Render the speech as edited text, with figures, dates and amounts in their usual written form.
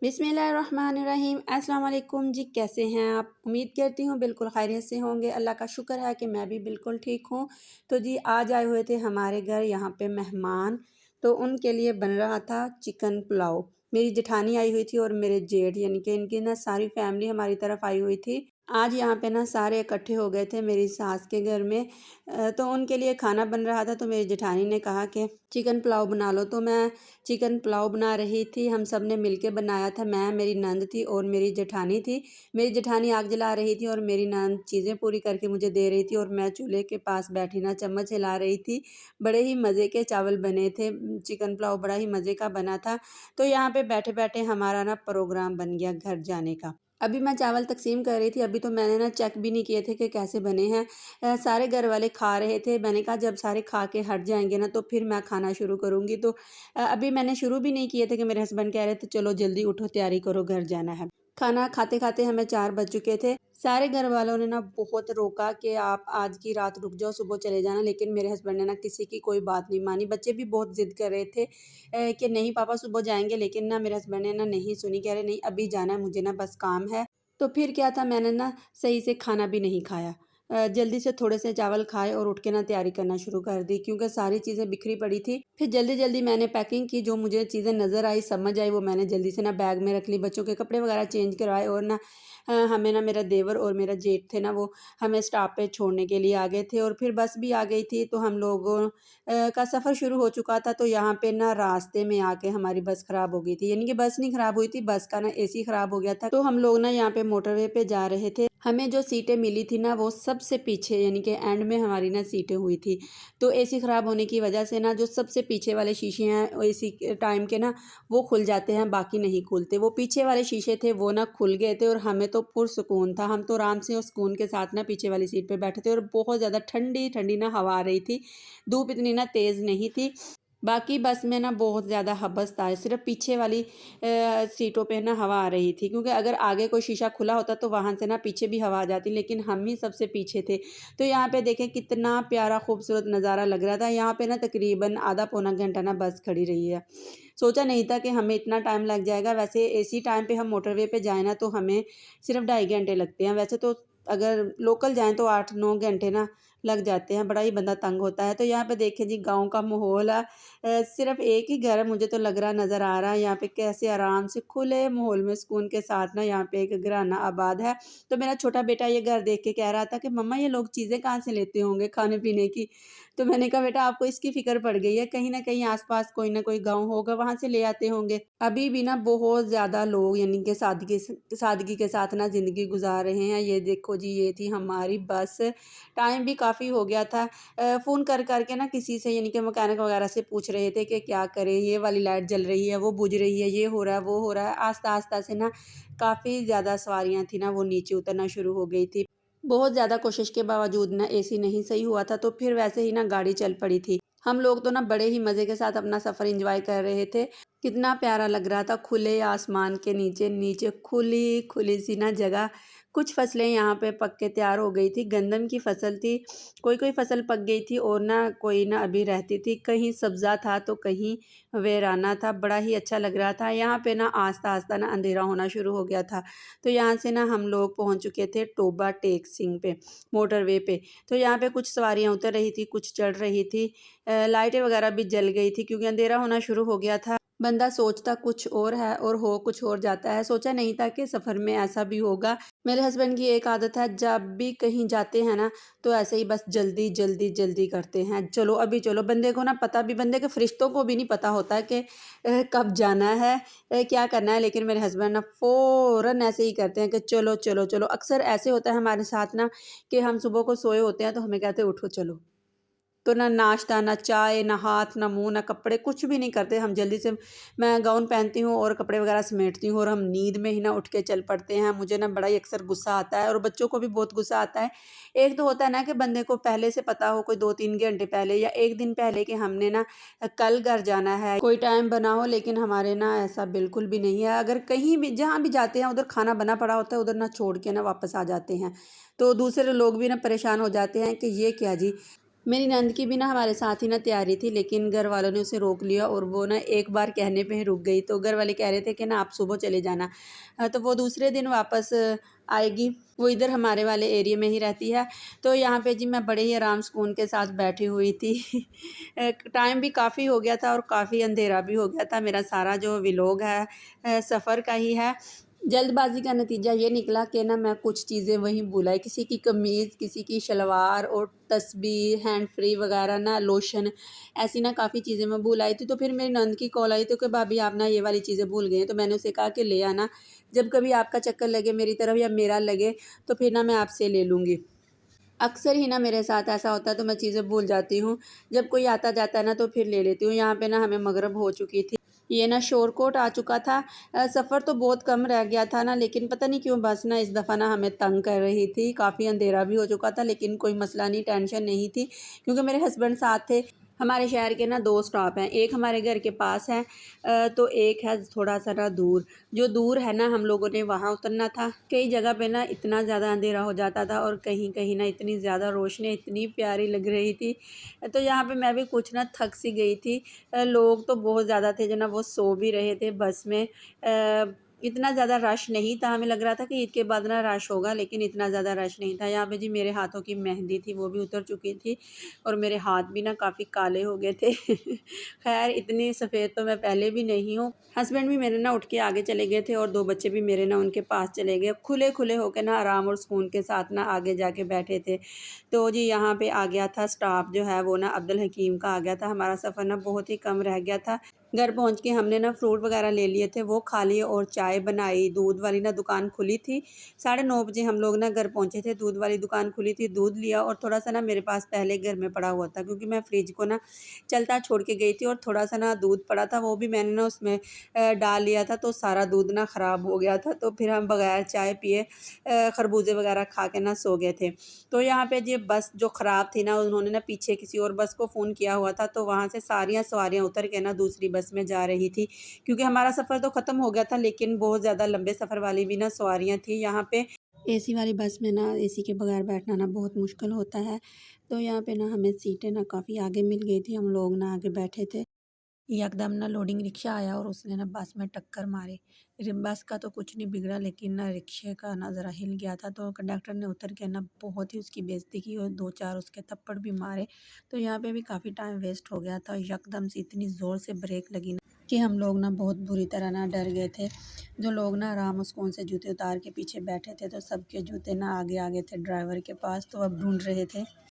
बिस्मिल्लाहिर्रहमानिर्रहीम। अस्सलाम वालेकुम जी, कैसे हैं आप? उम्मीद करती हूँ बिल्कुल खैरियत से होंगे। अल्लाह का शुक्र है कि मैं भी बिल्कुल ठीक हूँ। तो जी आज आए हुए थे हमारे घर यहाँ पे मेहमान, तो उनके लिए बन रहा था चिकन पुलाव। मेरी जेठानी आई हुई थी और मेरे जेठ यानी कि इनकी ना सारी फैमिली हमारी तरफ आई हुई थी। आज यहाँ पे ना सारे इकट्ठे हो गए थे मेरी सास के घर में। तो उनके लिए खाना बन रहा था, तो मेरी जेठानी ने कहा कि चिकन पुलाव बना लो। तो मैं चिकन पुलाव बना रही थी, हम सब ने मिलके बनाया था। मैं, मेरी नंद थी और मेरी जेठानी थी। मेरी जेठानी आग जला रही थी और मेरी नंद चीज़ें पूरी करके मुझे दे रही थी और मैं चूल्हे के पास बैठी ना चम्मच हिला रही थी। बड़े ही मज़े के चावल बने थे, चिकन पुलाव बड़ा ही मज़े का बना था। तो यहाँ पे बैठे-बैठे हमारा ना प्रोग्राम बन गया घर जाने का। अभी मैं चावल तक़सीम कर रही थी, अभी तो मैंने ना चेक भी नहीं किए थे कि कैसे बने हैं। सारे घर वाले खा रहे थे। मैंने कहा जब सारे खा के हट जाएँगे ना तो फिर मैं खाना शुरू करूँगी। तो अभी मैंने शुरू भी नहीं किए थे कि मेरे हस्बैंड कह रहे थे चलो जल्दी उठो, तैयारी करो, घर जाना है। खाना खाते-खाते हमें 4 बज चुके थे। सारे घर वालों ने ना बहुत रोका कि आप आज की रात रुक जाओ, सुबह चले जाना, लेकिन मेरे हस्बैंड ने ना किसी की कोई बात नहीं मानी। बच्चे भी बहुत ज़िद कर रहे थे कि नहीं पापा सुबह जाएँगे, लेकिन ना मेरे हस्बैंड ने ना नहीं सुनी, कह रहे नहीं अभी जाना है, मुझे ना बस काम है। तो फिर क्या था, मैंने ना सही से खाना भी नहीं खाया। जल्दी से थोड़े से चावल खाए और उठ के ना तैयारी करना शुरू कर दी, क्योंकि सारी चीज़ें बिखरी पड़ी थी। फिर जल्दी-जल्दी मैंने पैकिंग की, जो मुझे चीज़ें नज़र आई, समझ आई, वो मैंने जल्दी से ना बैग में रख ली। बच्चों के कपड़े वगैरह चेंज करवाए और ना हमें ना मेरा देवर और मेरा जेठ थे ना, वो हमें स्टॉप पे छोड़ने के लिए आ गए थे और फिर बस भी आ गई थी। तो हम लोगों का सफ़र शुरू हो चुका था। तो यहाँ पे ना रास्ते में आके हमारी बस ख़राब हो गई थी, यानी कि बस नहीं ख़राब हुई थी, बस का ना एसी ख़राब हो गया था। तो हम लोग ना यहाँ पे मोटरवे पे जा रहे थे। हमें जो सीटें मिली थी ना वो सबसे पीछे, यानी कि एंड में हमारी ना सीटें हुई थी। तो एसी ख़राब होने की वजह से ना जो सबसे पीछे वाले शीशे हैं एसी के टाइम के ना वो खुल जाते हैं, बाकी नहीं खुलते। वो पीछे वाले शीशे थे वो ना खुल गए थे और हमें तो पुरसुकून था। हम तो आराम से और सुकून के साथ ना पीछे वाली सीट पे बैठे थे और बहुत ज़्यादा ठंडी-ठंडी ना हवा आ रही थी। धूप इतनी ना तेज़ नहीं थी। बाकी बस में ना बहुत ज़्यादा हबस था, सिर्फ़ पीछे वाली सीटों पे ना हवा आ रही थी, क्योंकि अगर आगे कोई शीशा खुला होता तो वहाँ से ना पीछे भी हवा आ जाती, लेकिन हम ही सबसे पीछे थे। तो यहाँ पे देखें कितना प्यारा खूबसूरत नज़ारा लग रहा था। यहाँ पे ना तकरीबन आधा पौना घंटा ना बस खड़ी रही है। सोचा नहीं था कि हमें इतना टाइम लग जाएगा। वैसे इसी टाइम पे हम मोटरवे पे जाएँ ना तो हमें सिर्फ़ 2.5 घंटे लगते हैं। वैसे तो अगर लोकल जाएँ तो 8-9 घंटे ना लग जाते हैं, बड़ा ही बंदा तंग होता है। तो यहाँ पे देखिए जी गाँव का माहौल है। सिर्फ़ एक ही घर मुझे तो लग रहा नज़र आ रहा है यहाँ पे, कैसे आराम से खुले माहौल में सुकून के साथ ना यहाँ पे एक घराना आबाद है। तो मेरा छोटा बेटा ये घर देख के कह रहा था कि मम्मा ये लोग चीज़ें कहाँ से लेते होंगे खाने-पीने की? तो मैंने कहा बेटा आपको इसकी फ़िक्र पड़ गई है, कहीं न कहीं आस-पास कोई न कोई गाँव होगा, वहाँ से ले आते होंगे। अभी भी ना बहुत ज़्यादा लोग यानी कि सादगी के साथ ना ज़िंदगी गुज़ार रहे हैं। ये देखो जी ये थी हमारी बस, टाइम भी काफ़ी हो गया था। फ़ोन कर के ना किसी से यानी कि मैकेनिक वगैरह से पूछ रहे थे कि क्या करें, ये वाली लाइट जल रही है, वो बुझ रही है, ये हो रहा है, वो हो रहा है। आस्ता-आस्ता से ना काफ़ी ज़्यादा सवारियाँ थी ना वो नीचे उतरना शुरू हो गई थी। बहुत ज़्यादा कोशिश के बावजूद ना एसी नहीं सही हुआ था, तो फिर वैसे ही ना गाड़ी चल पड़ी थी। हम लोग तो ना बड़े ही मज़े के साथ अपना सफ़र एन्जॉय कर रहे थे। कितना प्यारा लग रहा था खुले आसमान के नीचे, नीचे खुली-खुली सी ना जगह। कुछ फसलें यहाँ पे पक के तैयार हो गई थी, गंदम की फसल थी, कोई-कोई फसल पक गई थी और ना कोई ना अभी रहती थी। कहीं सब्ज़ा था तो कहीं वेराना था, बड़ा ही अच्छा लग रहा था। यहाँ पे ना आस्ता-आस्ता ना अंधेरा होना शुरू हो गया था। तो यहाँ से ना हम लोग पहुँच चुके थे टोबा टेक सिंह पे, मोटरवे पे। तो यहाँ पे कुछ सवारियाँ उतर रही थी, कुछ चढ़ रही थी। लाइटें वगैरह भी जल गई थी क्योंकि अंधेरा होना शुरू हो गया था। बंदा सोचता कुछ और है और हो कुछ और जाता है। सोचा नहीं था कि सफ़र में ऐसा भी होगा। मेरे हस्बैंड की एक आदत है, जब भी कहीं जाते हैं ना तो ऐसे ही बस जल्दी, जल्दी, जल्दी करते हैं। चलो अभी चलो, बंदे को ना पता भी, बंदे के फ़रिश्तों को भी नहीं पता होता कि कब जाना है, क्या करना है, लेकिन मेरे हस्बैंड ना फ़ौरन ऐसे ही करते हैं कि चलो, चलो, चलो। अक्सर ऐसे होता है हमारे साथ ना कि हम सुबह को सोए होते हैं तो हमें कहते हैं उठो चलो। तो ना नाश्ता, ना चाय, ना हाथ, ना मुँह, ना कपड़े, कुछ भी नहीं करते। हम जल्दी से, मैं गाउन पहनती हूँ और कपड़े वगैरह समेटती हूँ और हम नींद में ही ना उठ के चल पड़ते हैं। मुझे ना बड़ा ही अक्सर गुस्सा आता है और बच्चों को भी बहुत गुस्सा आता है। एक तो होता है ना कि बंदे को पहले से पता हो, कोई 2-3 घंटे पहले या 1 दिन पहले, कि हमने ना कल घर जाना है, कोई टाइम बना हो, लेकिन हमारे ना ऐसा बिल्कुल भी नहीं है। अगर कहीं भी जहाँ भी जाते हैं उधर खाना बना पड़ा होता है, उधर ना छोड़ के ना वापस आ जाते हैं। तो दूसरे लोग भी ना परेशान हो जाते हैं कि ये क्या जी? मेरी नंद की भी ना हमारे साथ ही ना तैयारी थी, लेकिन घर वालों ने उसे रोक लिया और वो ना एक बार कहने पे ही रुक गई। तो घर वाले कह रहे थे कि ना आप सुबह चले जाना। तो वो दूसरे दिन वापस आएगी। वो इधर हमारे वाले एरिया में ही रहती है। तो यहाँ पे जी मैं बड़े ही आराम सुकून के साथ बैठी हुई थी। टाइम भी काफ़ी हो गया था और काफ़ी अंधेरा भी हो गया था। मेरा सारा जो व्लॉग है सफ़र का ही है। जल्दबाज़ी का नतीजा ये निकला कि ना मैं कुछ चीज़ें वहीं भूल आई, किसी की कमीज़, किसी की शलवार और तस्बीह, हैंड फ्री वगैरह ना लोशन, ऐसी ना काफ़ी चीज़ें मैं भूल आई थी। तो फिर मेरी नंद की कॉल आई तो कि भाभी आप ना ये वाली चीज़ें भूल गई हैं। तो मैंने उसे कहा कि ले आना, जब कभी आपका चक्कर लगे मेरी तरफ या मेरा लगे तो फिर ना मैं आपसे ले लूँगी। अक्सर ही ना मेरे साथ ऐसा होता है, तो मैं चीज़ें भूल जाती हूँ। जब कोई आता जाता है ना तो फिर ले लेती हूँ। यहाँ पे ना हमें मगरिब हो चुकी थी। ये ना शोरकोट आ चुका था। सफ़र तो बहुत कम रह गया था ना, लेकिन पता नहीं क्यों बस ना इस दफ़ा ना हमें तंग कर रही थी। काफ़ी अंधेरा भी हो चुका था, लेकिन कोई मसला नहीं, टेंशन नहीं थी, क्योंकि मेरे हस्बैंड साथ थे। हमारे शहर के ना 2 स्टॉप हैं, एक हमारे घर के पास है तो एक है थोड़ा-सा ना दूर। जो दूर है ना हम लोगों ने वहाँ उतरना था। कई जगह पे ना इतना ज़्यादा अंधेरा हो जाता था और कहीं-कहीं ना इतनी ज़्यादा रोशनी इतनी प्यारी लग रही थी। तो यहाँ पे मैं भी कुछ ना थक सी गई थी। लोग तो बहुत ज़्यादा थे जो ना वो सो भी रहे थे बस में। इतना ज़्यादा रश नहीं था, हमें लग रहा था कि ईद के बाद ना रश होगा, लेकिन इतना ज़्यादा रश नहीं था। यहाँ पे जी मेरे हाथों की मेहंदी थी वो भी उतर चुकी थी और मेरे हाथ भी ना काफ़ी काले हो गए थे। ख़ैर इतनी सफ़ेद तो मैं पहले भी नहीं हूँ। हस्बैंड भी मेरे ना उठ के आगे चले गए थे और 2 बच्चे भी मेरे ना उनके पास चले गए। खुले-खुले होके ना आराम और सुकून के साथ ना आगे जाके बैठे थे। तो जी यहाँ पे आ गया था स्टॉप जो है वो ना अब्दुल हकीम का आ गया था। हमारा सफ़र ना बहुत ही कम रह गया था। घर पहुँच के हमने ना फ्रूट वग़ैरह ले लिए थे, वो खा लिए और चाय बनाई। दूध वाली ना दुकान खुली थी। 9:30 बजे हम लोग ना घर पहुँचे थे, दूध वाली दुकान खुली थी, दूध लिया और थोड़ा-सा ना मेरे पास पहले घर में पड़ा हुआ था, क्योंकि मैं फ्रिज को ना चलता छोड़ के गई थी और थोड़ा-सा ना दूध पड़ा था, वो भी मैंने ना उसमें डाल लिया था, तो सारा दूध ना ख़राब हो गया था। तो फिर हम बगैर चाय पिए खरबूजे वग़ैरह खा के ना सो गए थे। तो यहाँ पे ये बस जो ख़राब थी ना, उन्होंने ना पीछे किसी और बस को फ़ोन किया हुआ था, तो वहाँ से सारियाँ सवारियाँ उतर के ना दूसरी बस में जा रही थी। क्योंकि हमारा सफ़र तो ख़त्म हो गया था, लेकिन बहुत ज़्यादा लंबे सफ़र वाली भी ना सवारियाँ थी यहाँ पे। एसी वाली बस में ना एसी के बगैर बैठना ना बहुत मुश्किल होता है। तो यहाँ पे ना हमें सीटें ना काफ़ी आगे मिल गई थी, हम लोग ना आगे बैठे थे। एकदम ना लोडिंग रिक्शा आया और उसने ना बस में टक्कर मारी। बस का तो कुछ नहीं बिगड़ा, लेकिन ना रिक्शे का ना ज़रा हिल गया था, तो कंडक्टर ने उतर के ना बहुत ही उसकी बेइज्जती की और 2-4 उसके थप्पड़ भी मारे। तो यहाँ पे भी काफ़ी टाइम वेस्ट हो गया था। एकदम से इतनी ज़ोर से ब्रेक लगी ना कि हम लोग ना बहुत बुरी तरह ना डर गए थे। जो लोग ना आराम सुकून से जूते उतार के पीछे बैठे थे, तो सबके जूते ना आगे आगे थे ड्राइवर के पास, तो अब ढूंढ रहे थे